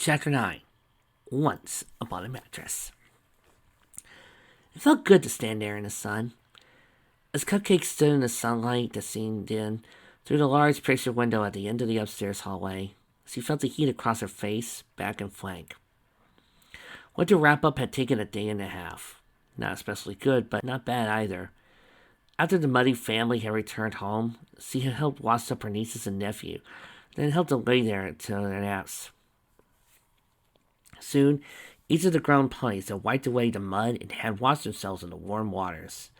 Chapter 9. Once Upon a Mattress. It felt good to stand there in the sun. As Cupcake stood in the sunlight that streamed in through the large picture window at the end of the upstairs hallway, she felt the heat across her face, back, and flank. Winter wrap-up had taken a day and a half. Not especially good, but not bad either. After the Muddy family had returned home, she had helped wash up her nieces and nephew, then helped them lay there until their naps. Soon, each of the grown ponies had wiped away the mud and had washed themselves in the warm waters.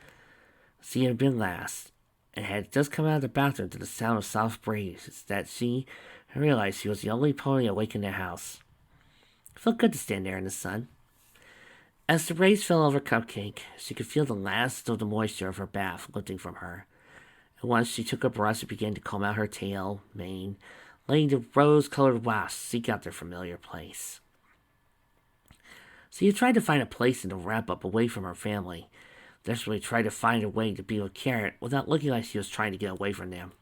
She had been last, and had just come out of the bathroom to the sound of soft breezes that she realized she was the only pony awake in the house. It felt good to stand there in the sun. As the rays fell over Cupcake, she could feel the last of the moisture of her bath lifting from her. And once she took a brush and began to comb out her tail, mane, letting the rose-colored wasps seek out their familiar place. She had tried to find a place in the wrap-up away from her family, desperately tried to find a way to be with Carrot without looking like she was trying to get away from them.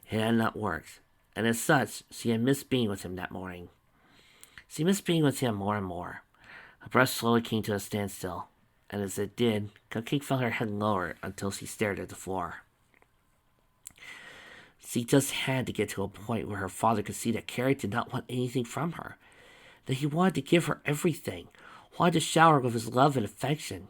It had not worked, and as such, she had missed being with him that morning. She missed being with him more and more. Her brush slowly came to a standstill, and as it did, Cupcake felt her head lower until she stared at the floor. She just had to get to a point where her father could see that Carrot did not want anything from her, that he wanted to give her everything, wanted to shower her with his love and affection.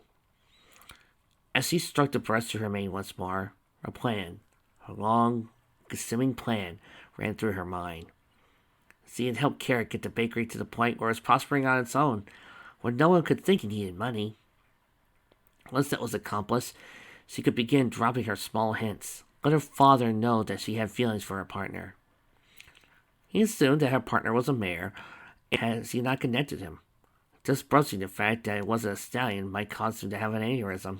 As she stroked the brush to her mane once more, her plan, her long, consuming plan, ran through her mind. She had helped Carrot get the bakery to the point where it was prospering on its own, where no one could think he needed money. Once that was accomplished, she could begin dropping her small hints, let her father know that she had feelings for her partner. He assumed that her partner was a mare, and she not connected him. Just broaching the fact that it wasn't a stallion might cause him to have an aneurysm.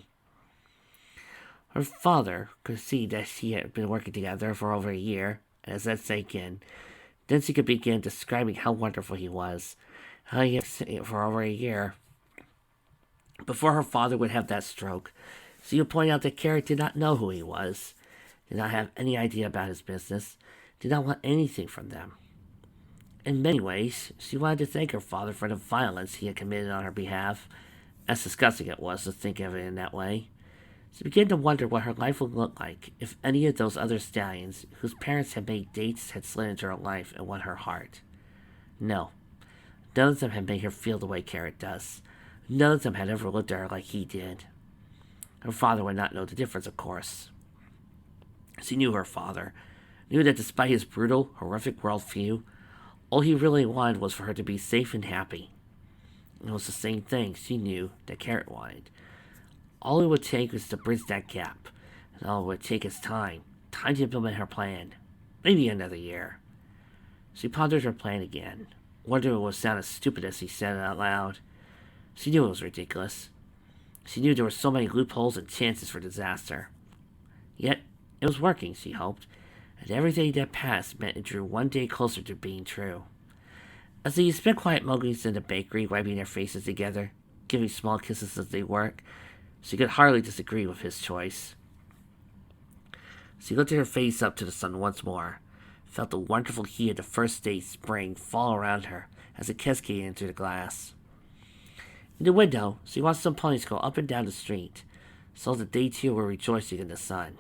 Her father could see that she had been working together for over a year, and as that sank in, then she could begin describing how wonderful he was, how he had been for over a year. Before her father would have that stroke, she would point out that Carrot did not know who he was, did not have any idea about his business, did not want anything from them. In many ways, she wanted to thank her father for the violence he had committed on her behalf, as disgusting it was to think of it in that way. She began to wonder what her life would look like if any of those other stallions, whose parents had made dates, had slid into her life and won her heart. No, none of them had made her feel the way Carrot does. None of them had ever looked at her like he did. Her father would not know the difference, of course. She knew her father, knew that despite his brutal, horrific worldview, all he really wanted was for her to be safe and happy. It was the same thing she knew that Carrot wanted. All it would take was to bridge that gap, and all it would take is time to implement her plan. Maybe another year. She pondered her plan again, wondering if it would sound as stupid as she said it out loud. She knew it was ridiculous. She knew there were so many loopholes and chances for disaster. Yet, it was working, she hoped, and every day that passed meant it drew one day closer to being true. As they spent quiet moments in the bakery, wiping their faces together, giving small kisses as they worked, she could hardly disagree with his choice. She lifted her face up to the sun once more, felt the wonderful heat of the first day's spring fall around her as it cascaded into the glass. In the window, she watched some ponies go up and down the street, saw that they too were rejoicing in the sun.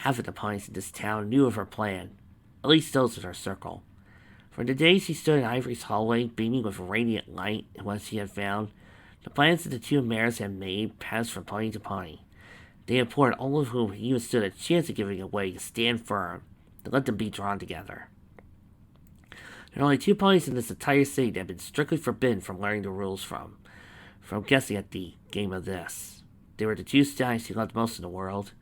Half of the ponies in this town knew of her plan, at least those in her circle. For the day she stood in Ivory's hallway, beaming with radiant light and what she had found, the plans that the two mares had made passed from pony to pony. They implored all of whom he stood a chance of giving away to stand firm, to let them be drawn together. There were only two ponies in this entire city that had been strictly forbidden from learning the rules from guessing at the game of this. They were the two stallions she loved most in the world,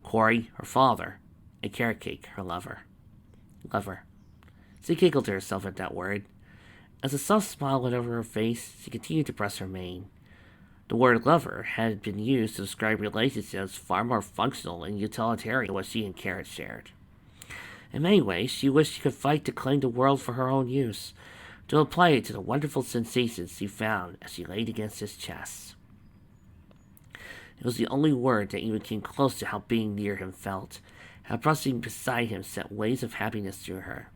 Quarry, her father, and Carrot Cake, her lover. Lover. She giggled to herself at that word. As a soft smile went over her face, she continued to press her mane. The word lover had been used to describe relationships far more functional and utilitarian than what she and Carrot shared. In many ways, she wished she could fight to claim the world for her own use, to apply it to the wonderful sensations she found as she laid against his chest. It was the only word that even came close to how being near him felt, how brushing beside him sent waves of happiness through her.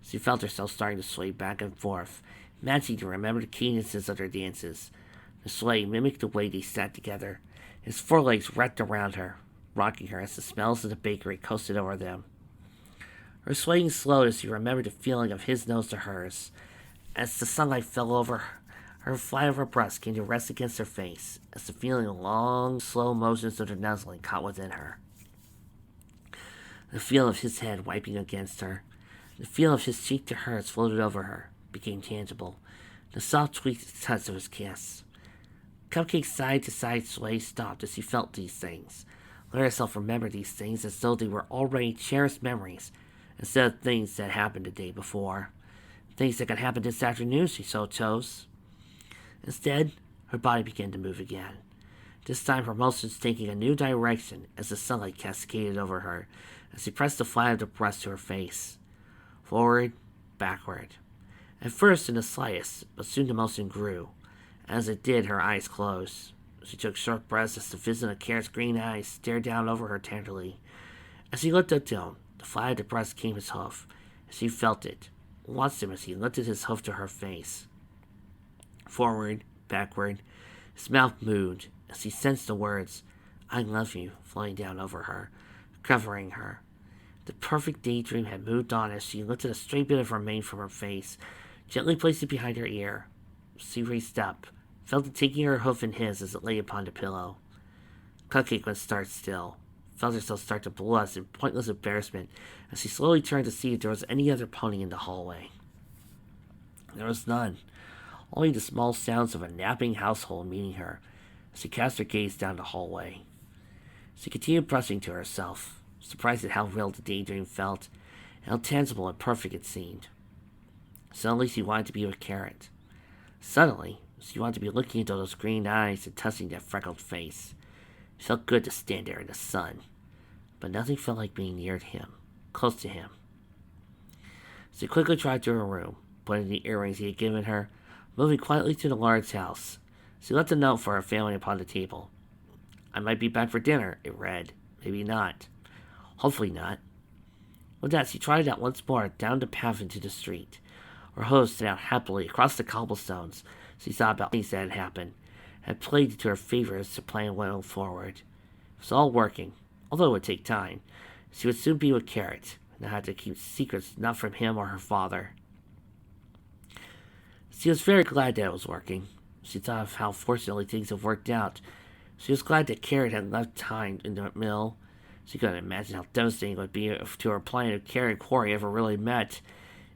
She felt herself starting to sway back and forth, matching to remember the cadences of their dances. The sway mimicked the way they sat together, his forelegs wrapped around her, rocking her as the smells of the bakery coasted over them. Her swaying slowed as she remembered the feeling of his nose to hers. As the sunlight fell over her flat of her breast came to rest against her face, as the feeling of long, slow motions of the nuzzling caught within her. The feel of his head wiping against her, the feel of his cheek to hers floated over her, became tangible, the soft tweaked touch of his kiss. Cupcake's side-to-side sway stopped as she felt these things. Let herself remember these things as though they were already cherished memories, instead of things that happened the day before. Things that could happen this afternoon, she so chose. Instead, her body began to move again. This time her motions taking a new direction as the sunlight cascaded over her, as she pressed the flat of the breast to her face. Forward, backward. At first in the slightest, but soon the motion grew. As it did, her eyes closed. She took short breaths as the vision of Carrot's green eyes stared down over her tenderly. As he looked up to him, the flat of the breast came his hoof, as she felt it, watched him as he lifted his hoof to her face. Forward, backward, his mouth moved as he sensed the words, "I love you," flowing down over her, covering her. The perfect daydream had moved on as she lifted a straight bit of her mane from her face, gently placed it behind her ear. She raised up, felt it taking her hoof in his as it lay upon the pillow. Cupcake went start still, felt herself start to blush in pointless embarrassment as she slowly turned to see if there was any other pony in the hallway. There was none, only the small sounds of a napping household meeting her as she cast her gaze down the hallway. She continued brushing to herself, surprised at how real the daydream felt, and how tangible and perfect it seemed. Suddenly she wanted to be with Carrot. Suddenly, she wanted to be looking into those green eyes and touching that freckled face. It felt good to stand there in the sun, but nothing felt like being near him, close to him. She quickly tried to her room, putting the earrings he had given her, moving quietly to the large house. She left a note for her family upon the table. "I might be back for dinner," it read. "Maybe not. Hopefully not." With that, she trotted out once more down the path into the street. Her host sat out happily across the cobblestones. She thought about things that had happened, had played into her favor as the plan went forward. It was all working, although it would take time. She would soon be with Carrot, and not have to keep secrets not from him or her father. She was very glad that it was working. She thought of how fortunately things had worked out. She was glad that Carrot had left time in the mill. She couldn't imagine how devastating it would be to her plan if Carrot and Quarry ever really met.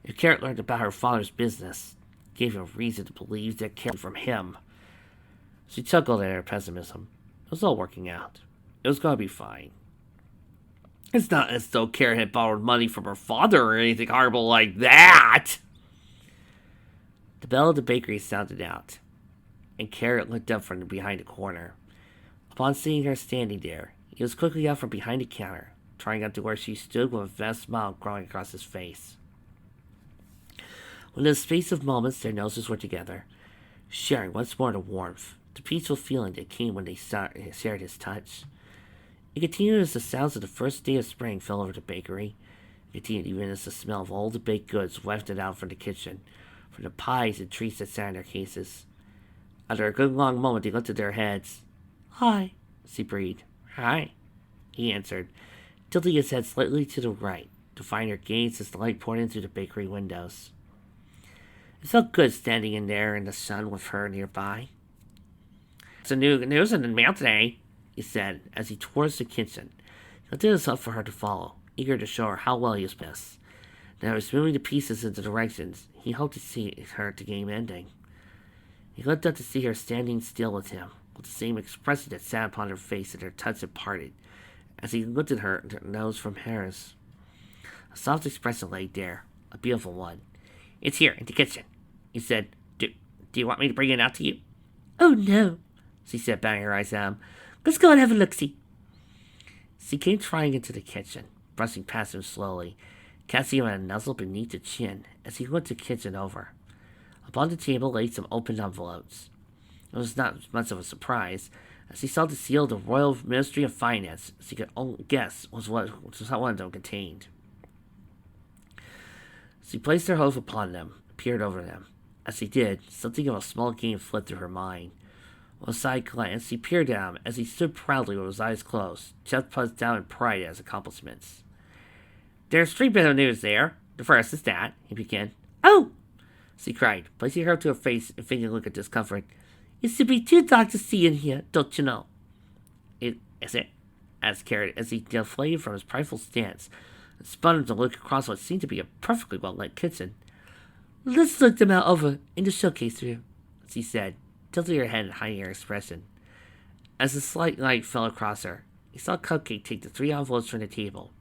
If Carrot learned about her father's business, it gave him reason to believe that Carrot came from him. She chuckled at her pessimism. It was all working out. It was going to be fine. It's not as though Carrot had borrowed money from her father or anything horrible like that. The bell of the bakery sounded out, and Carrot looked up from behind a corner. Upon seeing her standing there, he was quickly out from behind the counter, trying up to where she stood with a vast smile growing across his face. Within a space of moments, their noses were together, sharing once more the warmth, the peaceful feeling that came when they shared his touch. It continued as the sounds of the first day of spring fell over the bakery. It continued even as the smell of all the baked goods wafted out from the kitchen, from the pies and treats that sat in their cases. After a good long moment, they lifted their heads. "Hi," she breathed. "Hi," he answered, tilting his head slightly to the right to find her gaze as the light poured in through the bakery windows. It felt good standing in there in the sun with her nearby. "Some new news in the mail today," he said as he towards the kitchen. He lifted himself for her to follow, eager to show her how well he was best. Now he was moving the pieces into directions he hoped to see her at the game ending. He looked up to see her standing still with him, with the same expression that sat upon her face and her touch had parted, as he lifted her nose from hers. A soft expression lay there, a beautiful one. "It's here, in the kitchen," he said. Do you want me to bring it out to you?" "Oh, no," she said, batting her eyes at him. "Let's go and have a look-see." She came trotting into the kitchen, brushing past him slowly, casting him a nuzzle beneath the chin as he looked the kitchen over. Upon the table lay some open envelopes. It was not much of a surprise, as he saw the seal of the Royal Ministry of Finance, as he could only guess was what one of them contained. She placed her hoof upon them, peered over them. As she did, something of a small game flitted through her mind. With a side glance, he peered at him as he stood proudly with his eyes closed, chest puffed down in pride at his accomplishments. "There's 3 bits of news there. The first is that," he began. "Oh!" she cried, placing her to her face and fainting a look of discomfort. "It should be too dark to see in here, don't you know?" Is it?" asked Carrot as he deflated from his prideful stance and spun him to look across what seemed to be a perfectly well-lit kitchen. "Let's look them out over in the showcase room," she said, tilting her head and hiding her expression. As the slight light fell across her, he saw Cupcake take the 3 envelopes from the table,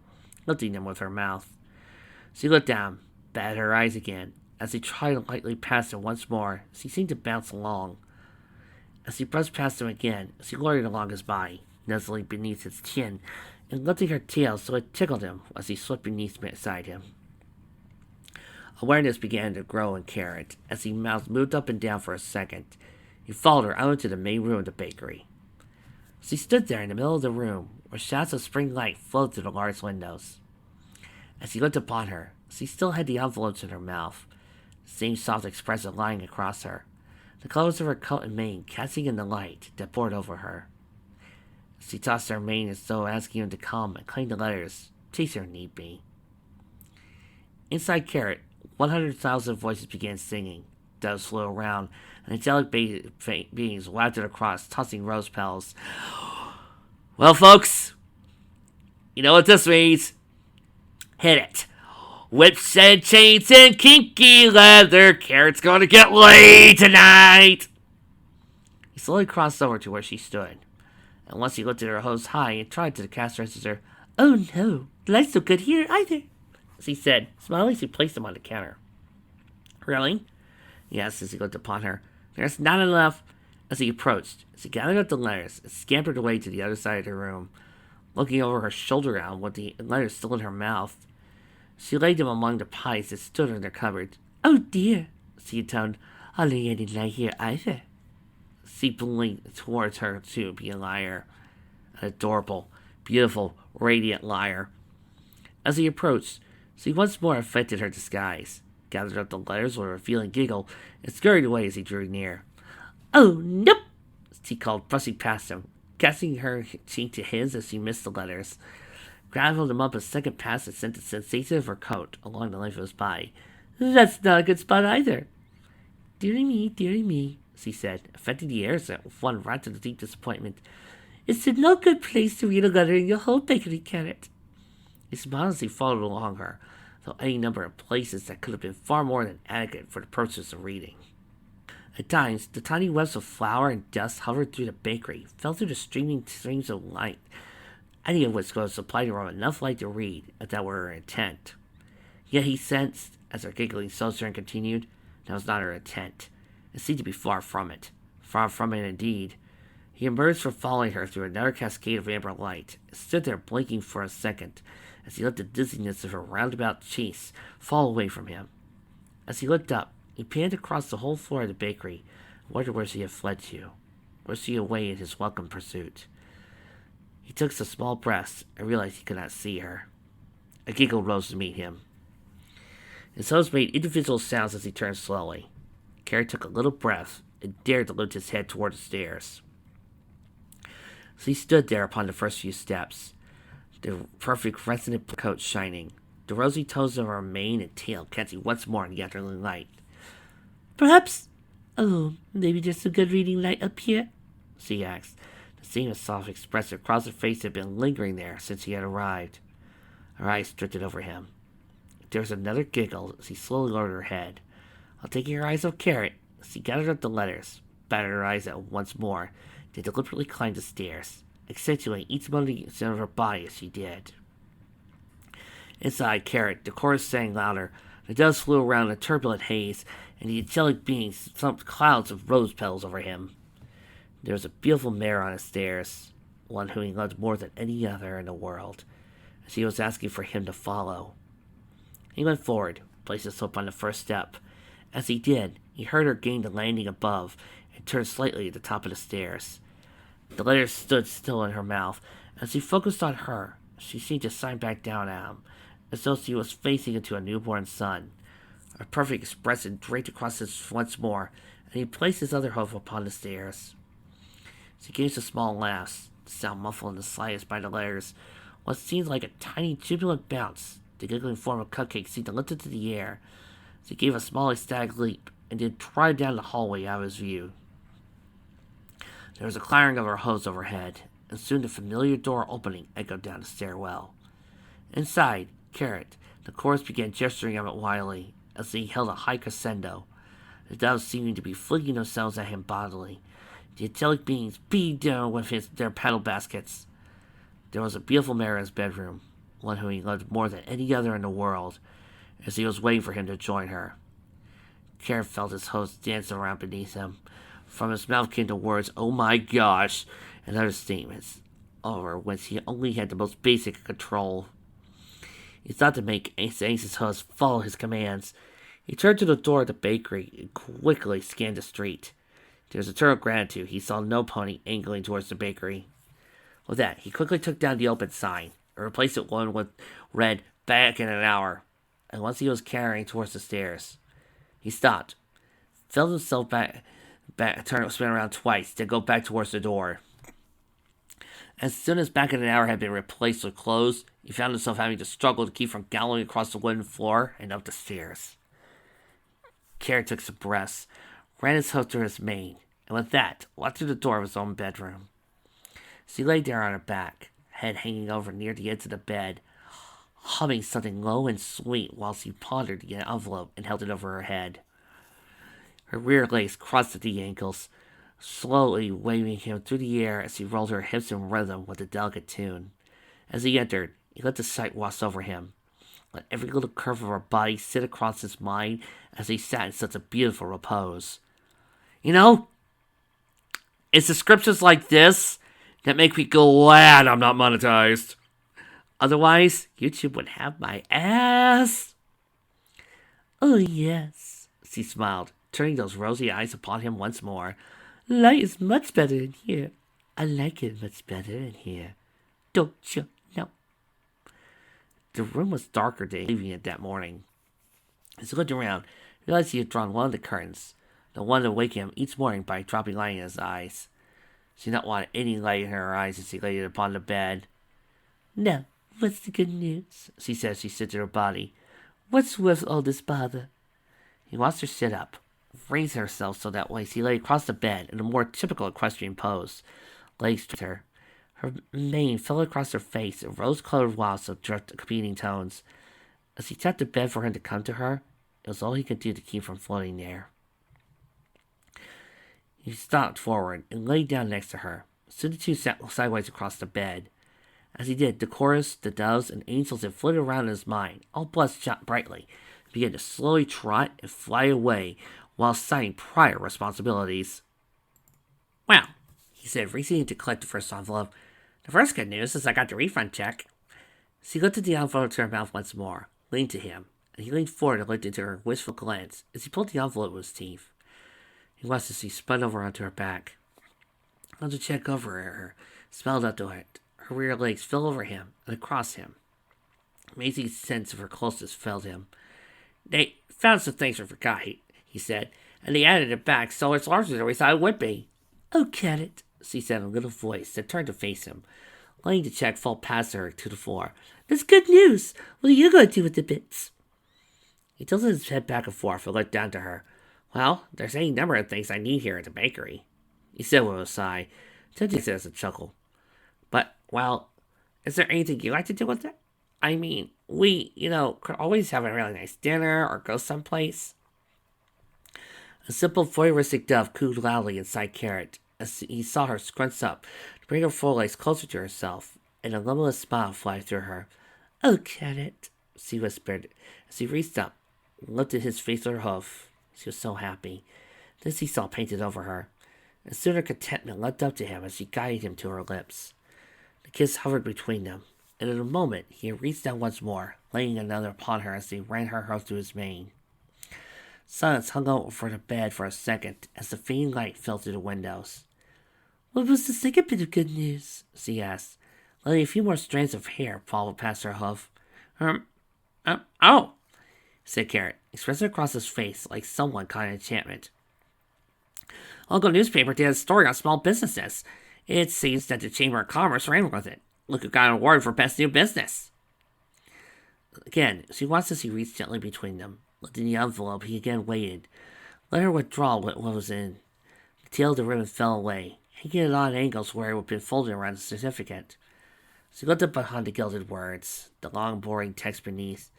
lifting them with her mouth. She looked down, batted her eyes again. As he tried lightly past them once more, she seemed to bounce along. As he brushed past him again, she loitered along his body, nuzzling beneath his chin and lifting her tail so it tickled him as he slipped beside him. Awareness began to grow in Carrot as his mouth moved up and down for a second. He followed her out into the main room of the bakery. She stood there in the middle of the room, where shafts of spring light flowed through the large windows. As he looked upon her, she still had the envelopes in her mouth, the same soft expression lying across her, the colors of her coat and mane casting in the light that poured over her. She tossed her mane as though asking him to come and claim the letters, chase her need be. Inside Carrot, 100,000 voices began singing. Doves flew around, and angelic beings wafted across, tossing rose petals. "Well, folks, you know what this means. Hit it. Whips and chains and kinky leather. Carrot's gonna get laid tonight." He slowly crossed over to where she stood, and once he lifted her hose high and tried to cast her. "Oh no, the light's no good here either," she said, smiling as he placed them on the counter. "Really?" he asked as he looked upon her. "There's not enough." As he approached, she gathered up the letters and scampered away to the other side of the room, looking over her shoulder out with the letters still in her mouth. She laid them among the pies that stood in their cupboard. "Oh dear," she intoned. "I'll lay any light here either." She blinked towards her to be a liar. An adorable, beautiful, radiant liar. As he approached, she once more affected her disguise, gathered up the letters with a revealing giggle, and scurried away as he drew near. "Oh, nope," she called, brushing past him, casting her cheek to his as she missed the letters. Grabbed him up a second pass and sent the sensation of her coat along the length of his body. "That's not a good spot either." Dearie me," she said, affecting the airs with one wrapped in deep disappointment. "It's a no good place to read a letter in your whole bakery, Carrot." He smiled as he followed along her, though any number of places that could have been far more than adequate for the purpose of reading. At times, the tiny webs of flour and dust hovered through the bakery, fell through the streaming streams of light, any of which would supply the room enough light to read, if that were her intent. Yet he sensed, as her giggling sojourn continued, that was not her intent. It seemed to be far from it. Far from it indeed. He emerged from following her through another cascade of amber light, and stood there blinking for a second, as he let the dizziness of her roundabout chase fall away from him. As he looked up, he panned across the whole floor of the bakery, and wondered where she had fled to. Was she away in his welcome pursuit? He took some small breaths and realized he could not see her. A giggle rose to meet him. His host made individual sounds as he turned slowly. Carrot took a little breath and dared to lift his head toward the stairs. So he stood there upon the first few steps, the perfect resonant coat shining, the rosy toes of her mane and tail catching once more in the afternoon light. Maybe there's some good reading light up here?" she asked. The same soft expression across her face had been lingering there since he had arrived. Her eyes drifted over him. There was another giggle as he slowly lowered her head. While taking her eyes off Carrot, she gathered up the letters, batted her eyes out once more, then deliberately climbed the stairs, accentuating each motion of her body as she did. Inside Carrot, the chorus sang louder, the doves flew around in a turbulent haze, and the angelic beings thumped clouds of rose petals over him. There was a beautiful mare on the stairs, one whom he loved more than any other in the world, and she was asking for him to follow. He went forward, placed his foot on the first step. As he did, he heard her gain the landing above and turned slightly at the top of the stairs. The letters stood still in her mouth. As he focused on her, she seemed to sign back down at him, as though she was facing into a newborn sun, a perfect expression draped across his once more, and he placed his other hoof upon the stairs. She gave a small laugh, the sound muffled in the slightest by the layers. What seemed like a tiny, jubilant bounce, the giggling form of Cupcake seemed to lift into the air. She gave a small ecstatic leap, and then trotted down the hallway out of his view. There was a clattering of her hose overhead, and soon the familiar door opening echoed down the stairwell. Inside, Carrot, the chorus began gesturing at it wildly, as he held a high crescendo, the doves seeming to be flinging themselves at him bodily, the angelic beings beating down with their paddle baskets. There was a beautiful mare in his bedroom, one whom he loved more than any other in the world, as he was waiting for him to join her. Carrot felt his host dancing around beneath him. From his mouth came the words, "Oh my gosh," and other statements, over which he only had the most basic control. He thought to make his anxious host follow his commands. He turned to the door of the bakery and quickly scanned the street. To his eternal gratitude, he saw no pony angling towards the bakery. With that, he quickly took down the open sign and replaced it with one with read, "Back in an hour," and once he was carrying towards the stairs. He stopped, felt himself back, spin around twice, then go back towards the door. As soon as "back in an hour" had been replaced with closed, he found himself having to struggle to keep from galloping across the wooden floor and up the stairs. Carrot took some breaths, ran his hoof through his mane, and with that, walked through the door of his own bedroom. She lay there on her back, head hanging over near the edge of the bed, humming something low and sweet whilst he pondered the envelope and held it over her head. Her rear legs crossed at the ankles, slowly waving him through the air as he rolled her hips in rhythm with a delicate tune. As he entered, he let the sight wash over him, let every little curve of her body sit across his mind as he sat in such a beautiful repose. You know, it's descriptions like this that make me glad I'm not monetized. Otherwise, YouTube would have my ass. Oh, yes, she smiled, turning those rosy eyes upon him once more. Light is much better in here. I like it much better in here. Don't you know? The room was darker than leaving it that morning. As he looked around, he realized he had drawn one of the curtains, the one to wake him each morning by dropping light in his eyes. She did not want any light in her eyes as she laid it upon the bed. "Now, what's the good news?" she said as she stood to her body. "What's worth all this bother?" He watched her sit up, raise herself so that way she lay across the bed in a more typical equestrian pose, legs to her. Her mane fell across her face in rose-colored wasps of competing tones. As he tapped the bed for him to come to her, it was all he could do to keep from floating there. He stopped forward and lay down next to her, soon the two sat sideways across the bed. As he did, the chorus, the doves, and angels that floated around in his mind, all bloodshot brightly, began to slowly trot and fly away while citing prior responsibilities. "Well," he said, reaching to collect the first envelope, "the first good news is I got the refund check." She lifted the envelope to her mouth once more, leaned to him, and he leaned forward and looked into her wistful glance as he pulled the envelope with his teeth. He watched as he spun over onto her back. Held the check over her, smelled up to it. Her rear legs fell over him and across him. Amazing sense of her closeness filled him. "They found some things we forgot," he said, "and they added it back so it's larger than we thought it would be." "Oh, get it," she said in a little voice that turned to face him, letting the check fall past her to the floor. "That's good news. What are you going to do with the bits?" He tilted his head back and forth and looked down to her. "Well, there's any number of things I need here at the bakery," he said with a sigh, tempting it as a chuckle. "But, well, is there anything you like to do with it? I mean, we, could always have a really nice dinner or go someplace." A simple voyeuristic dove cooed loudly inside Carrot as he saw her scrunch up to bring her full legs closer to herself, and a luminous smile flashed through her. "Oh, Carrot," she whispered as he reached up and lifted his face to her hoof. She was so happy. This he saw painted over her, and soon her contentment leapt up to him as she guided him to her lips. The kiss hovered between them, and in a moment he had reached down once more, laying another upon her as he ran her hoof through his mane. Silence hung over the bed for a second as the faint light fell through the windows. "What was the second bit of good news?" she asked, letting a few more strands of hair fall past her hoof. Oh," said Carrot, expressing across his face like someone caught in enchantment. Local newspaper did a story on small businesses. It seems that the Chamber of Commerce ran with it. Look who got an award for best new business. Again, she watched as he reached gently between them. Lifting the envelope, he again waited. Let her withdraw what was in. The tail of the ribbon fell away, hanging at odd angles where it had been folded around the certificate. She looked up behind the gilded words, the long, boring text beneath.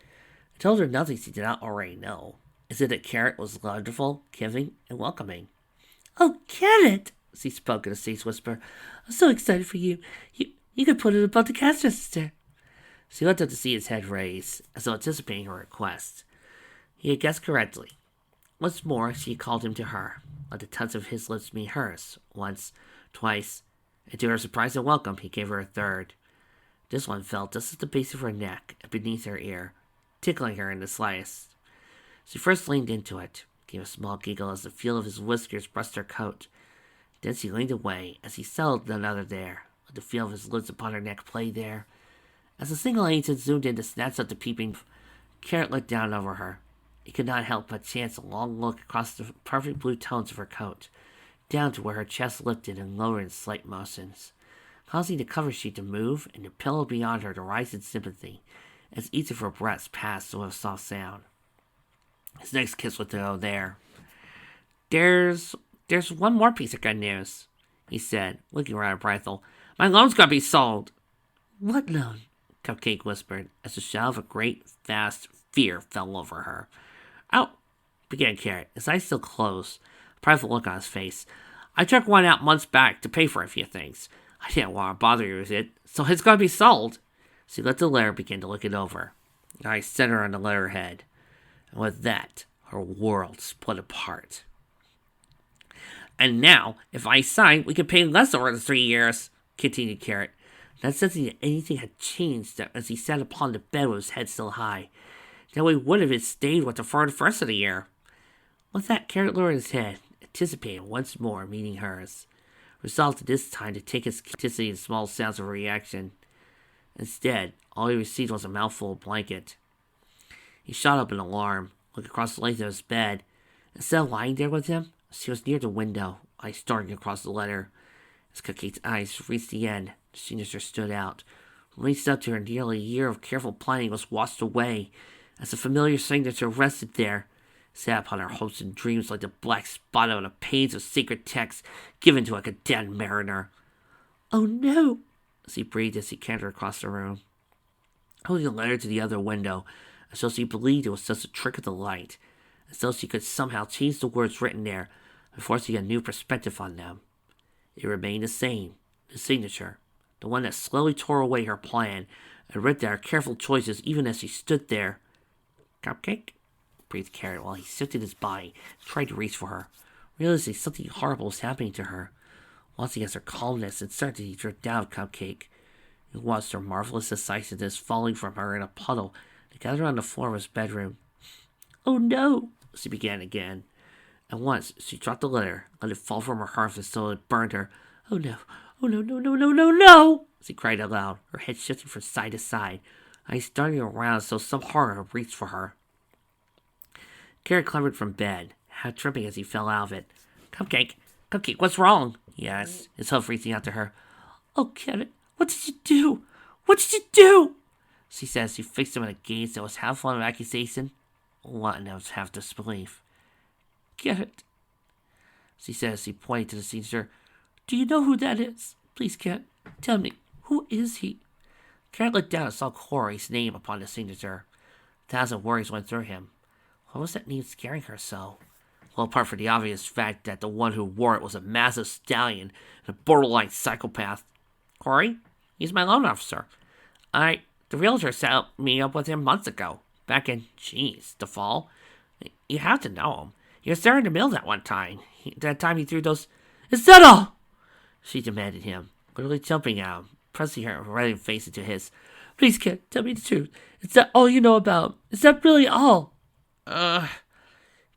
It told her nothing she did not already know. Is it that Carrot was wonderful, giving, and welcoming? "Oh, Carrot!" she spoke in a ceased whisper. "I'm so excited for you. You could put it above the cash register." She looked up to see his head raised, as though anticipating her request. He had guessed correctly. Once more, she called him to her. Let the touch of his lips meet hers. Once, twice, and to her surprise and welcome, he gave her a third. This one fell just at the base of her neck and beneath her ear, tickling her in the slightest. She first leaned into it, gave a small giggle as the feel of his whiskers brushed her coat. Then she leaned away as he settled another there, let the feel of his lips upon her neck play there. As a single agent zoomed in to snatch up the peeping, Carrot looked down over her. He could not help but chance a long look across the perfect blue tones of her coat, down to where her chest lifted and lowered in slight motions, causing the cover sheet to move and the pillow beyond her to rise in sympathy, as each of her breaths passed with a soft sound. His next kiss would go there. There's one more piece of good news," he said, looking rather bridal. "My loan's gonna be sold." "What loan?" Cupcake whispered, as a shadow of a great, vast fear fell over her. "Oh," began Carrot, his eyes still closed, a prideful look on his face. "I took one out months back to pay for a few things. I didn't want to bother you with it, so it's gonna be sold." She let the letter and began to look it over. Her eyes centered on the letterhead, and with that, her world split apart. "And now, if I sign, we can pay less over the 3 years," continued Carrot, not sensing that anything had changed as he sat upon the bed with his head still high. That way would have it stayed with her for the first of the year. With that, Carrot lowered his head, anticipating once more meeting hers, resolved this time to take his complicity in small sounds of reaction. Instead, all he received was a mouthful of blanket. He shot up in alarm, looked across the length of his bed. Instead of lying there with him, she was near the window, eyes starting across the letter. As Cupcake's eyes reached the end, the signature stood out. Reached up to her, nearly a year of careful planning was washed away, as the familiar signature rested there, sat upon her hopes and dreams like the black spot on the page of sacred text given to a condemned mariner. "Oh no," she breathed as he cantered across the room, holding the letter to the other window, as though she believed it was just a trick of the light, as though she could somehow change the words written there and force a new perspective on them. It remained the same, the signature, the one that slowly tore away her plan and ripped at her careful choices even as she stood there. "Cupcake?" breathed Carrot while he shifted his body and tried to reach for her, realizing something horrible was happening to her. Watching as her calmness and certainty dripped down Cupcake, he watched her marvelous decisiveness falling from her in a puddle together on the floor of his bedroom. "Oh no," she began again. And once she dropped the letter, let it fall from her heart as though it burned her. "Oh no, oh no, no, no, no, no, no!" she cried aloud, her head shifting from side to side, eyes darting around as though some horror had reached for her. Carrot clambered from bed, half tripping as he fell out of it. Cupcake, what's wrong?" he asked, his hoof reaching out to her. "Oh, Carrot, what did you do? What did you do?" she said as she fixed him in a gaze that was half one of accusation, one that was half disbelief. "Carrot," she said as she pointed to the signature, "do you know who that is? Please, Carrot, tell me, who is he?" Carrot looked down and saw Corey's name upon the signature. 1,000 worries went through him. Why was that name scaring her so? Well, apart from the obvious fact that the one who wore it was a massive stallion and a borderline psychopath. "Corey? He's my loan officer. The realtor set me up with him months ago. Back in, the fall. You have to know him. He was there in the mill that one time. That time he threw those..." "Is that all?" she demanded him, literally jumping at him, pressing her red face into his. "Please, kid, tell me the truth. Is that all you know about him? Is that really all?"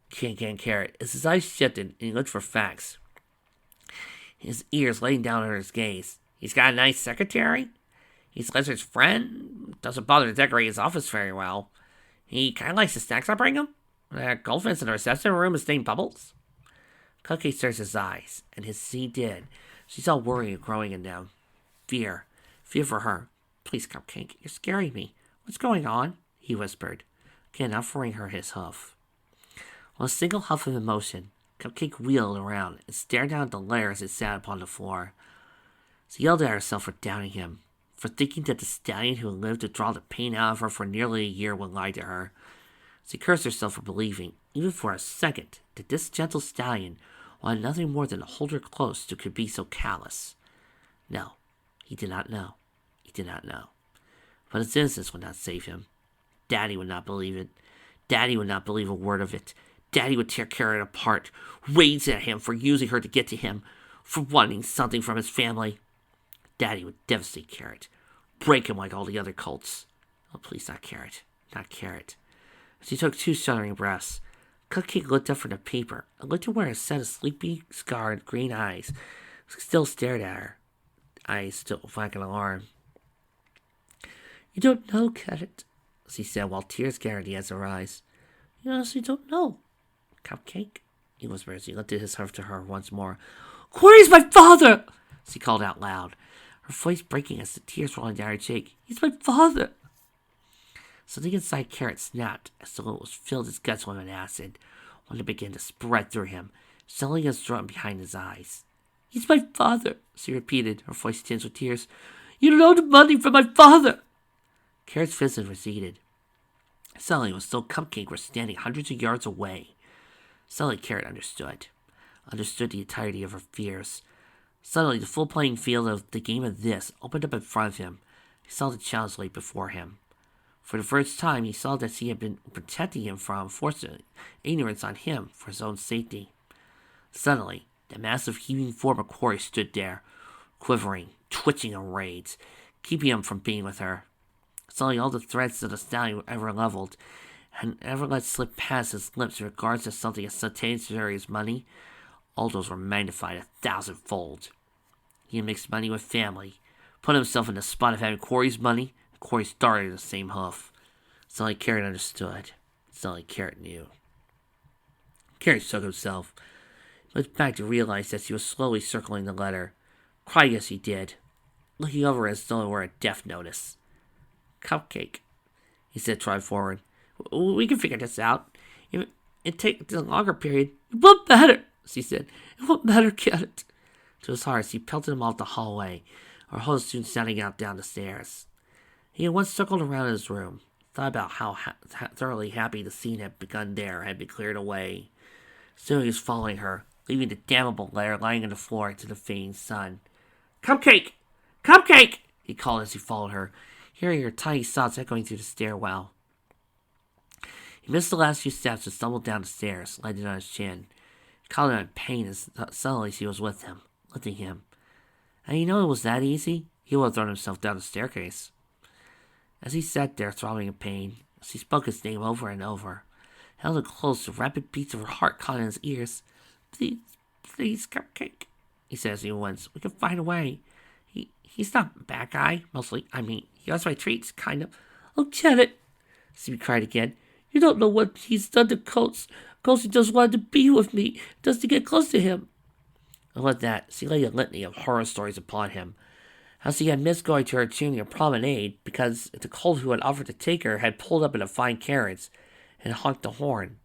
Can Carrot, as his eyes shifted and he looked for facts, his ears laying down under his gaze. "He's got a nice secretary. He's Lizard's friend. Doesn't bother to decorate his office very well. He kind of likes the snacks I bring him. Goldfinch in the reception room is staying bubbles? Cupcake searched his eyes, and his he did. She saw worry growing in them. Fear. Fear for her. Please, Cupcake, you're scaring me. What's going on? He whispered, again offering her his hoof. With a single huff of emotion, Cupcake wheeled around and stared down at the lair as it sat upon the floor. She yelled at herself for doubting him, for thinking that the stallion who lived to draw the pain out of her for nearly a year would lie to her. She cursed herself for believing, even for a second, that this gentle stallion wanted nothing more than to hold her close to could be so callous. No, he did not know. He did not know. But his innocence would not save him. Daddy would not believe it. Daddy would not believe a word of it. Daddy would tear Carrot apart, rage at him for using her to get to him, for wanting something from his family. Daddy would devastate Carrot, break him like all the other colts. Oh, please, not Carrot. Not Carrot. She took 2 shuddering breaths. Cupcake looked up from the paper and looked at where a set of sleepy, scarred green eyes still stared at her. Eyes still like an alarm. You don't know, Carrot, she said while tears gathered against her eyes. You honestly don't know. Cupcake, he whispered as he lifted his hoof to her once more. Corey's my father, she called out loud, her voice breaking as the tears rolling down her cheek. He's my father. Something inside Carrot snapped as though it was filled his guts with an acid, when it began to spread through him, settling his throat and behind his eyes. He's my father, she repeated, her voice tinged with tears. You don't owe the money from my father. Carrot's vision receded. Suddenly, it was still Cupcake was standing hundreds of yards away. Suddenly, Carrot understood the entirety of her fears. Suddenly, the full playing field of the game of this opened up in front of him. He saw the challenge laid before him. For the first time, he saw that she had been protecting him from forcing ignorance on him for his own safety. Suddenly, the massive heaving form of Corey stood there, quivering, twitching in rage, keeping him from being with her. Suddenly, all the threats that the stallion ever leveled and ever let slip past his lips in regards to something as substantial as money, all those were magnified 1,000-fold. He had mixed money with family, put himself in the spot of having Corey's money. Corey started in the same hoof. Suddenly Carrot understood. Suddenly Carrot knew. Carrot shook himself. He looked back to realize that she was slowly circling the letter, crying as he did, looking over as though it were a death notice. Cupcake, he said, trying forward. We can figure this out. If it takes a longer period, it won't matter, she said. It won't matter, Carrot. To his heart, he pelted him off the hallway, her host soon sounding out down the stairs. He had once circled around his room, thought about how thoroughly happy the scene had begun there had been cleared away. Soon he was following her, leaving the damnable letter lying on the floor to the fading sun. Cupcake! Cupcake! He called as he followed her, hearing her tiny sobs echoing through the stairwell. He missed the last few steps and stumbled down the stairs, landing on his chin. He called out in pain as suddenly she was with him, lifting him. And you know it was that easy? He would have thrown himself down the staircase. As he sat there, throbbing in pain, she spoke his name over and over, held him close, the rapid beats of her heart caught in his ears. Please, please, Cupcake, he said as he winced. We can find a way. He's not a bad guy, mostly. I mean, he has my treats, kind of. Oh, Janet, she cried again. You don't know what he's done to Coates. Coates just wanted to be with me, just to get close to him. And with that, she laid a litany of horror stories upon him. How she had missed going to her junior promenade because the colt who had offered to take her had pulled up in to find carrots and honked the horn.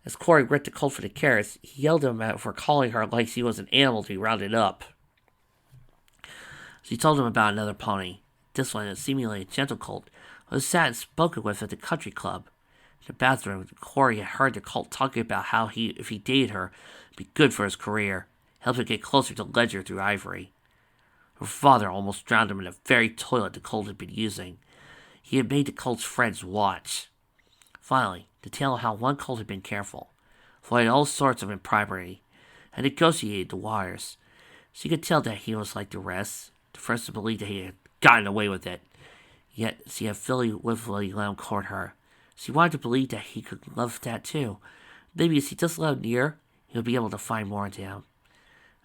As Corey ripped the colt for the carrots, he yelled at him for calling her like she was an animal to be rounded up. She told him about another pony. This one, a seemingly gentle colt, was sat and spoken with at the country club. In the bathroom, Corey had heard the colt talking about how if he dated her, it'd be good for his career, help him get closer to Ledger through Ivory. Her father almost drowned him in the very toilet the colt had been using. He had made the colt's friends watch. Finally, the tale of how one colt had been careful, avoided all sorts of impropriety, had negotiated the waters. She could tell that he was like the rest, the first to believe that he had gotten away with it. Yet she had willfully let him court her. She wanted to believe that he could love that too. Maybe if she just let him near, he would be able to find more into him.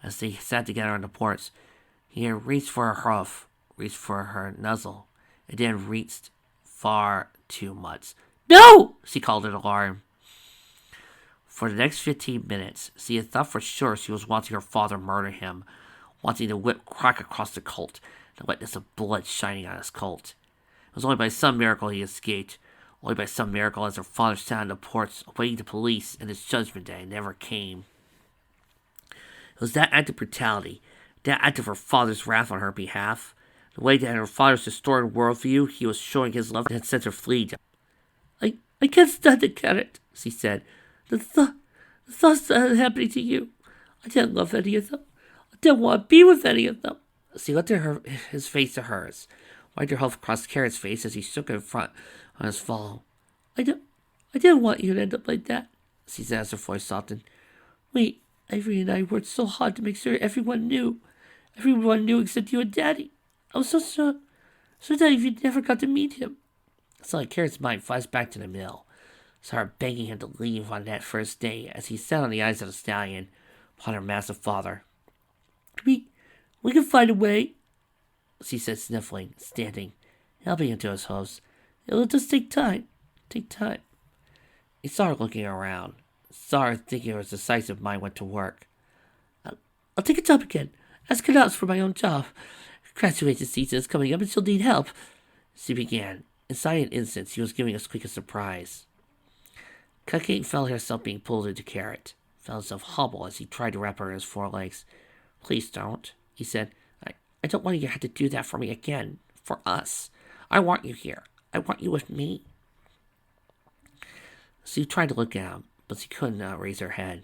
As they sat together on the porch, he had reached for her hoof, reached for her nuzzle, and then reached far too much. No! She called in alarm. For the next 15 minutes, she had thought for sure she was watching her father murder him, watching the whip crack across the colt, the wetness of blood shining on his colt. It was only by some miracle he escaped, only by some miracle as her father sat on the porch awaiting the police and his judgment day never came. It was that act of brutality, that act of her father's wrath on her behalf, the way that in her father's distorted worldview he was showing his love that had sent her fleeing. I can't stand it, Carrot, she said. The thoughts that are happening to you. I didn't love any of them. I didn't want to be with any of them. She lifted his face to hers, wiped her hoof across Carrot's face as he shook her in front on his fall. I didn't want you to end up like that, she said as her voice softened. Wait, Avery and I worked so hard to make sure everyone knew. Everyone knew except you and Daddy. I was so sure that if you never got to meet him. Suddenly, Carrot's mind flashed back to the mill. Saw her begging him to leave on that first day as he sat on the eyes of the stallion upon her massive father. We can find a way, she said, sniffling, standing, helping him to his hooves. It'll just take time. Take time. He saw her looking around. Saw her thinking her decisive mind went to work. I'll take a job again. Ask her out for my own job. Graduation season is coming up and she'll need help. She began. Inside an instant, she was giving Squeak a surprise. Cupcake felt herself being pulled into Carrot. Felt himself hobble as he tried to wrap her in his forelegs. Please don't, he said. I don't want you to have to do that for me again. For us. I want you here. I want you with me. She tried to look at him, but she could not raise her head.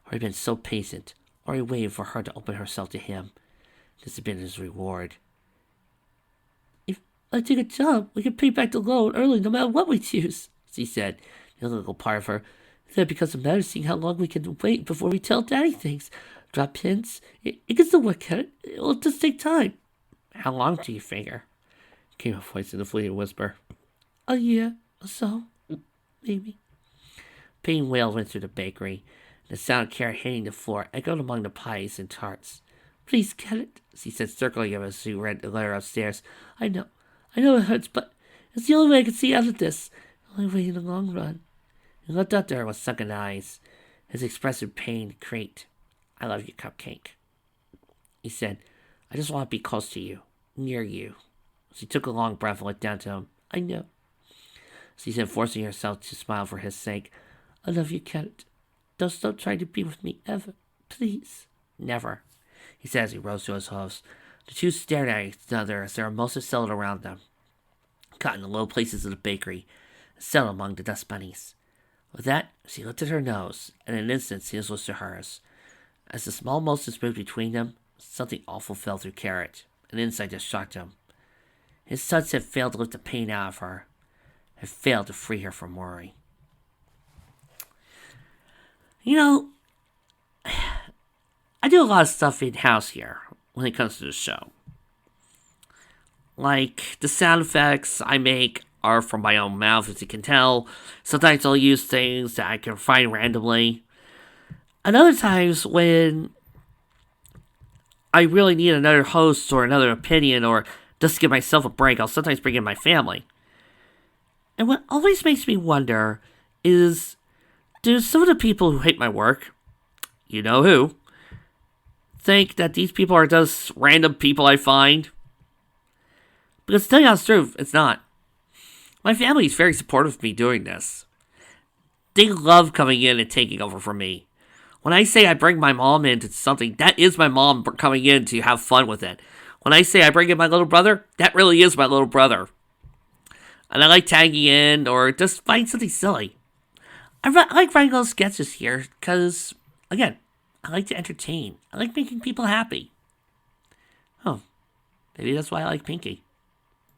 Or he'd been so patient, or he waited for her to open herself to him. This had been his reward. If I take a job, we can pay back the loan early no matter what we choose, she said. The little part of her. That becomes a matter of seeing how long we can wait before we tell Daddy things. Drop hints. It can still work out. It'll just take time. How long do you figure? Came a voice in a fleeting whisper. A year or so. Maybe. Pain wailed went through the bakery. The sound of Carrot hitting the floor echoed among the pies and tarts. Please, Carrot, she said, circling him as she read the letter upstairs. I know it hurts, but it's the only way I can see out of this. The only way in the long run. He looked up at her with sunken eyes. His expressive pain creaked. I love you, Cupcake. He said, I just want to be close to you, near you. She took a long breath and looked down to him. I know. She said, forcing herself to smile for his sake. I love you, Carrot. Don't stop trying to be with me, ever. Please. Never, he said as he rose to his hooves. The two stared at each other as their mimosas settled around them, caught in the low places of the bakery, and settled among the dust bunnies. With that, she lifted her nose, and in an instant his was to hers. As the small mimosas moved between them, something awful fell through Carrot. An insight that shocked him. His touch had failed to lift the pain out of her, had failed to free her from worry. You know, I do a lot of stuff in-house here when it comes to the show. Like, the sound effects I make are from my own mouth, as you can tell. Sometimes I'll use things that I can find randomly. And other times when I really need another host or another opinion or just to give myself a break, I'll sometimes bring in my family. And what always makes me wonder is, do some of the people who hate my work, you know who, think that these people are just random people I find? Because to tell you the honest truth, it's not. My family is very supportive of me doing this. They love coming in and taking over for me. When I say I bring my mom into something, that is my mom coming in to have fun with it. When I say I bring in my little brother, that really is my little brother. And I like tagging in or just find something silly. I like writing those sketches here because, again, I like to entertain. I like making people happy. Oh, maybe that's why I like Pinky.